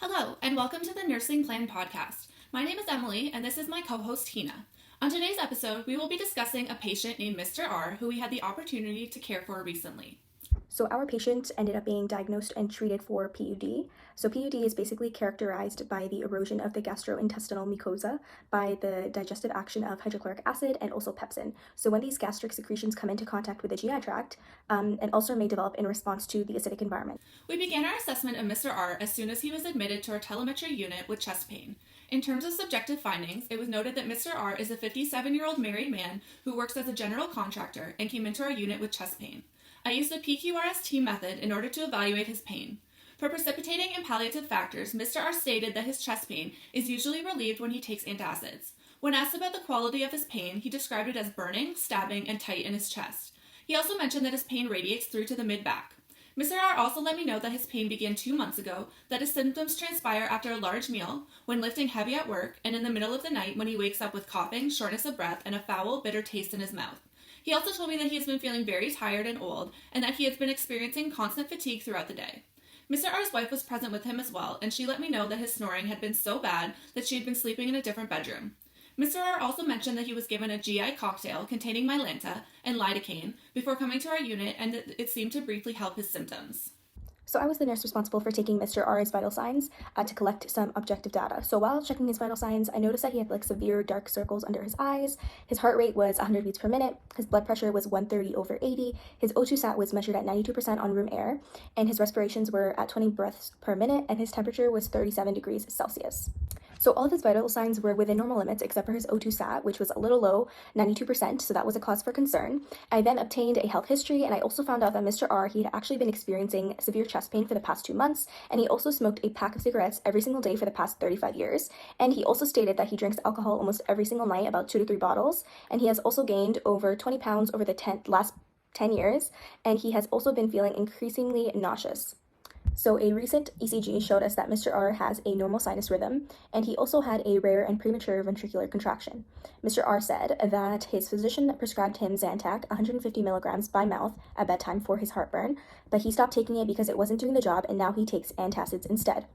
Hello, and welcome to the Nursing Plan Podcast. My name is Emily, and this is my co-host, Hina. On today's episode, we will be discussing a patient named Mr. R, who we had the opportunity to care for recently. So our patient ended up being diagnosed and treated for PUD. So PUD is basically characterized by the erosion of the gastrointestinal mucosa by the digestive action of hydrochloric acid and also pepsin. So when these gastric secretions come into contact with the GI tract, an ulcer may develop in response to the acidic environment. We began our assessment of Mr. R as soon as he was admitted to our telemetry unit with chest pain. In terms of subjective findings, it was noted that Mr. R is a 57-year-old married man who works as a general contractor and came into our unit with chest pain. I used the PQRST method in order to evaluate his pain. For precipitating and palliative factors, Mr. R stated that his chest pain is usually relieved when he takes antacids. When asked about the quality of his pain, he described it as burning, stabbing, and tight in his chest. He also mentioned that his pain radiates through to the mid-back. Mr. R also let me know that his pain began 2 months ago, that his symptoms transpire after a large meal, when lifting heavy at work, and in the middle of the night when he wakes up with coughing, shortness of breath, and a foul, bitter taste in his mouth. He also told me that he has been feeling very tired and old, and that he has been experiencing constant fatigue throughout the day. Mr. R's wife was present with him as well, and she let me know that his snoring had been so bad that she had been sleeping in a different bedroom. Mr. R also mentioned that he was given a GI cocktail containing Mylanta and lidocaine before coming to our unit, and that it seemed to briefly help his symptoms. So I was the nurse responsible for taking Mr. R's vital signs to collect some objective data. So while checking his vital signs, I noticed that he had severe dark circles under his eyes. His heart rate was 100 beats per minute. His blood pressure was 130/80. His O2 sat was measured at 92% on room air, and his respirations were at 20 breaths per minute, and his temperature was 37 degrees Celsius. So all of his vital signs were within normal limits except for his O2 sat, which was a little low, 92%, so that was a cause for concern. I then obtained a health history, and I also found out that Mr. R, he had actually been experiencing severe chest pain for the past 2 months, and he also smoked a pack of cigarettes every single day for the past 35 years. And he also stated that he drinks alcohol almost every single night, about 2 to 3 bottles, and he has also gained over 20 pounds over the last 10 years, and he has also been feeling increasingly nauseous. So a recent ECG showed us that Mr. R has a normal sinus rhythm, and he also had a rare and premature ventricular contraction. Mr. R said that his physician prescribed him Zantac, 150 milligrams by mouth at bedtime for his heartburn, but he stopped taking it because it wasn't doing the job, and now he takes antacids instead.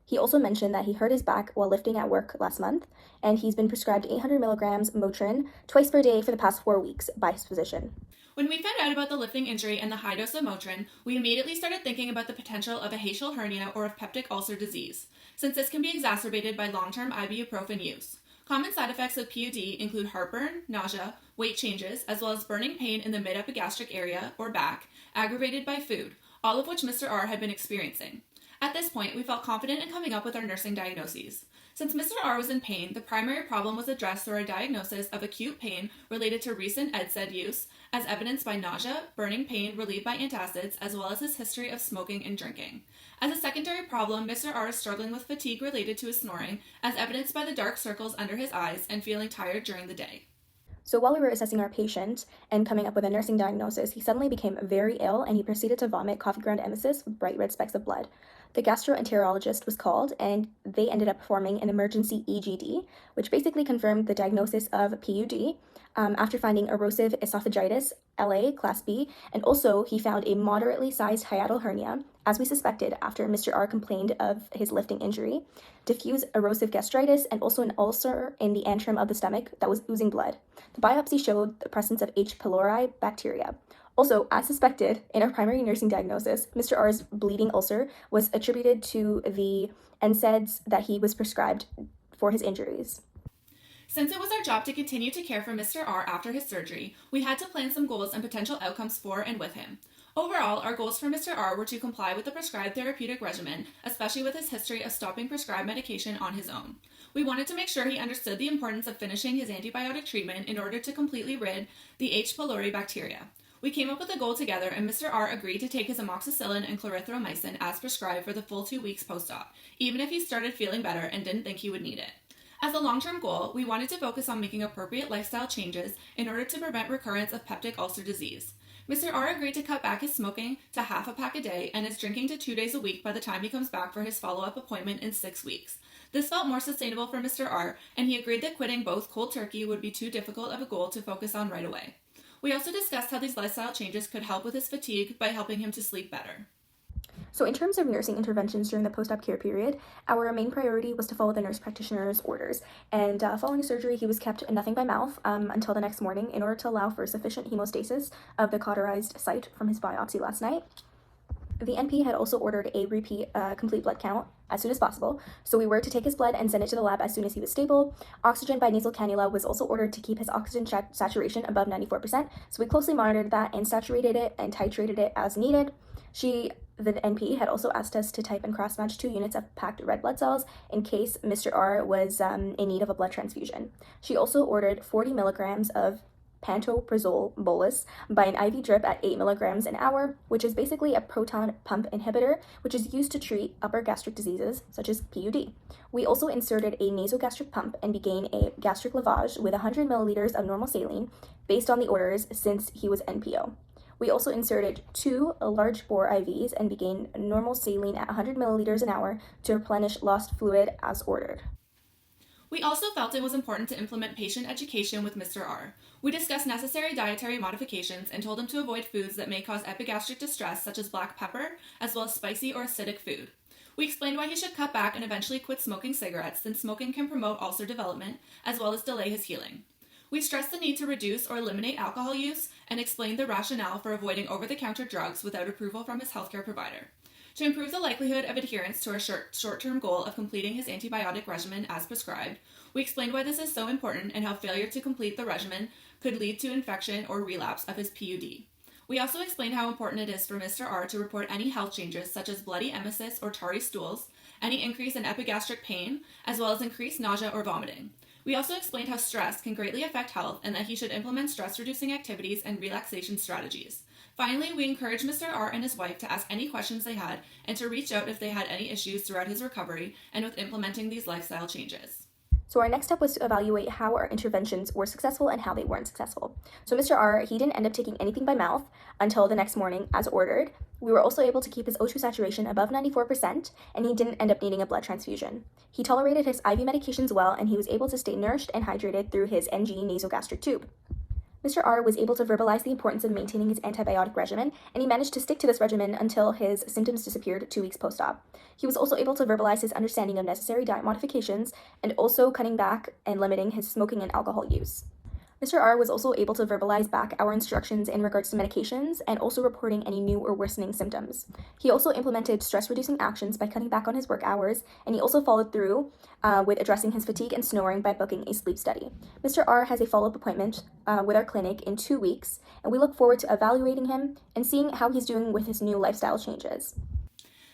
He also mentioned that he hurt his back while lifting at work last month, and he's been prescribed 800 milligrams Motrin twice per day for the past 4 weeks by his physician. When we found out about the lifting injury and the high dose of Motrin, we immediately started thinking about the potential of a hiatal hernia or of peptic ulcer disease, since this can be exacerbated by long-term ibuprofen use. Common side effects of PUD include heartburn, nausea, weight changes, as well as burning pain in the mid-epigastric area, or back, aggravated by food, all of which Mr. R had been experiencing. At this point, we felt confident in coming up with our nursing diagnoses. Since Mr. R was in pain, the primary problem was addressed through a diagnosis of acute pain related to recent NSAID use, as evidenced by nausea, burning pain relieved by antacids, as well as his history of smoking and drinking. As a secondary problem, Mr. R is struggling with fatigue related to his snoring, as evidenced by the dark circles under his eyes and feeling tired during the day. So while we were assessing our patient and coming up with a nursing diagnosis, he suddenly became very ill, and he proceeded to vomit coffee ground emesis with bright red specks of blood. The gastroenterologist was called, and they ended up performing an emergency EGD, which basically confirmed the diagnosis of PUD after finding erosive esophagitis, LA, class B, and also he found a moderately sized hiatal hernia, as we suspected after Mr. R complained of his lifting injury, diffuse erosive gastritis, and also an ulcer in the antrum of the stomach that was oozing blood. The biopsy showed the presence of H. pylori bacteria. Also, as suspected in our primary nursing diagnosis, Mr. R's bleeding ulcer was attributed to the NSAIDs that he was prescribed for his injuries. Since it was our job to continue to care for Mr. R after his surgery, we had to plan some goals and potential outcomes for and with him. Overall, our goals for Mr. R were to comply with the prescribed therapeutic regimen, especially with his history of stopping prescribed medication on his own. We wanted to make sure he understood the importance of finishing his antibiotic treatment in order to completely rid the H. pylori bacteria. We came up with a goal together, and Mr. R agreed to take his amoxicillin and clarithromycin as prescribed for the full 2 weeks post-op, even if he started feeling better and didn't think he would need it. As a long-term goal, we wanted to focus on making appropriate lifestyle changes in order to prevent recurrence of peptic ulcer disease. Mr. R agreed to cut back his smoking to half a pack a day and his drinking to 2 days a week by the time he comes back for his follow-up appointment in 6 weeks. This felt more sustainable for Mr. R, and he agreed that quitting both cold turkey would be too difficult of a goal to focus on right away. We also discussed how these lifestyle changes could help with his fatigue by helping him to sleep better. So in terms of nursing interventions during the post-op care period, our main priority was to follow the nurse practitioner's orders. And following surgery, he was kept nothing by mouth until the next morning in order to allow for sufficient hemostasis of the cauterized site from his biopsy last night. The NP had also ordered a repeat complete blood count as soon as possible, so we were to take his blood and send it to the lab as soon as he was stable. Oxygen by nasal cannula was also ordered to keep his oxygen saturation above 94%, so we closely monitored that and saturated it and titrated it as needed. The NP had also asked us to type and cross-match 2 units of packed red blood cells in case Mr. R was in need of a blood transfusion. She also ordered 40 milligrams of pantoprazole bolus by an IV drip at 8 milligrams an hour, which is basically a proton pump inhibitor, which is used to treat upper gastric diseases such as PUD. We also inserted a nasogastric pump and began a gastric lavage with 100 milliliters of normal saline based on the orders since he was NPO. We also inserted 2 large bore IVs and began normal saline at 100 milliliters an hour to replenish lost fluid as ordered. We also felt it was important to implement patient education with Mr. R. We discussed necessary dietary modifications and told him to avoid foods that may cause epigastric distress, such as black pepper, as well as spicy or acidic food. We explained why he should cut back and eventually quit smoking cigarettes, since smoking can promote ulcer development, as well as delay his healing. We stressed the need to reduce or eliminate alcohol use and explained the rationale for avoiding over-the-counter drugs without approval from his healthcare provider. To improve the likelihood of adherence to our short-term goal of completing his antibiotic regimen as prescribed, we explained why this is so important and how failure to complete the regimen could lead to infection or relapse of his PUD. We also explained how important it is for Mr. R to report any health changes such as bloody emesis or tarry stools, any increase in epigastric pain, as well as increased nausea or vomiting. We also explained how stress can greatly affect health and that he should implement stress-reducing activities and relaxation strategies. Finally, we encouraged Mr. R and his wife to ask any questions they had and to reach out if they had any issues throughout his recovery and with implementing these lifestyle changes. So our next step was to evaluate how our interventions were successful and how they weren't successful. So Mr. R, he didn't end up taking anything by mouth until the next morning as ordered. We were also able to keep his O2 saturation above 94%, and he didn't end up needing a blood transfusion. He tolerated his IV medications well, and he was able to stay nourished and hydrated through his NG nasogastric tube. Mr. R was able to verbalize the importance of maintaining his antibiotic regimen, and he managed to stick to this regimen until his symptoms disappeared 2 weeks post-op. He was also able to verbalize his understanding of necessary diet modifications and also cutting back and limiting his smoking and alcohol use. Mr. R was also able to verbalize back our instructions in regards to medications and also reporting any new or worsening symptoms. He also implemented stress-reducing actions by cutting back on his work hours, and he also followed through with addressing his fatigue and snoring by booking a sleep study. Mr. R has a follow-up appointment with our clinic in 2 weeks, and we look forward to evaluating him and seeing how he's doing with his new lifestyle changes.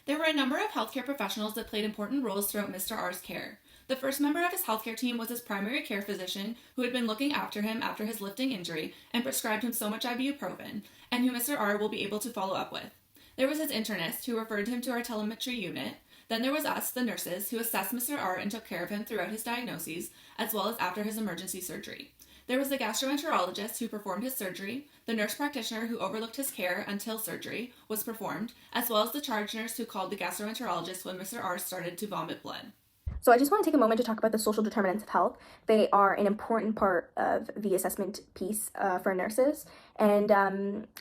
There were a number of healthcare professionals that played important roles throughout Mr. R's care. The first member of his healthcare team was his primary care physician, who had been looking after him after his lifting injury and prescribed him so much ibuprofen, and who Mr. R will be able to follow up with. There was his internist, who referred him to our telemetry unit. Then there was us, the nurses, who assessed Mr. R and took care of him throughout his diagnoses, as well as after his emergency surgery. There was the gastroenterologist who performed his surgery, the nurse practitioner who overlooked his care until surgery was performed, as well as the charge nurse who called the gastroenterologist when Mr. R started to vomit blood. So I just want to take a moment to talk about the social determinants of health. They are an important part of the assessment piece for nurses. And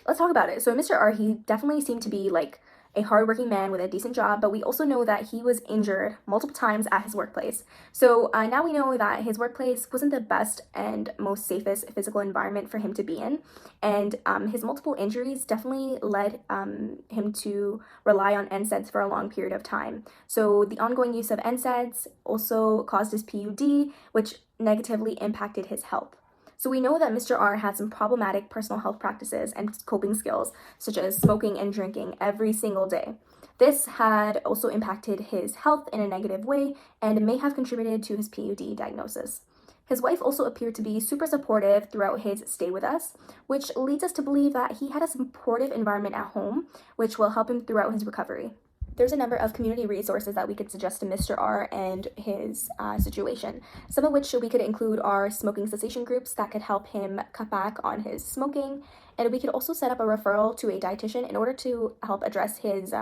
let's talk about it. So Mr. R, he definitely seemed to be like a hardworking man with a decent job, but we also know that he was injured multiple times at his workplace. So now we know that his workplace wasn't the best and most safest physical environment for him to be in. And his multiple injuries definitely led him to rely on NSAIDs for a long period of time. So the ongoing use of NSAIDs also caused his PUD, which negatively impacted his health. So we know that Mr. R had some problematic personal health practices and coping skills, such as smoking and drinking every single day. This had also impacted his health in a negative way and may have contributed to his PUD diagnosis. His wife also appeared to be super supportive throughout his stay with us, which leads us to believe that he had a supportive environment at home, which will help him throughout his recovery. There's a number of community resources that we could suggest to Mr. R and his situation, some of which we could include are smoking cessation groups that could help him cut back on his smoking, and we could also set up a referral to a dietitian in order to help address his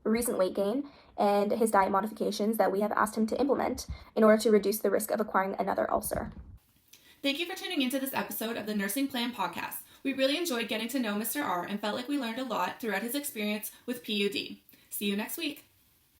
recent weight gain and his diet modifications that we have asked him to implement in order to reduce the risk of acquiring another ulcer. Thank you for tuning into this episode of the Nursing Plan Podcast. We really enjoyed getting to know Mr. R and felt like we learned a lot throughout his experience with PUD. See you next week.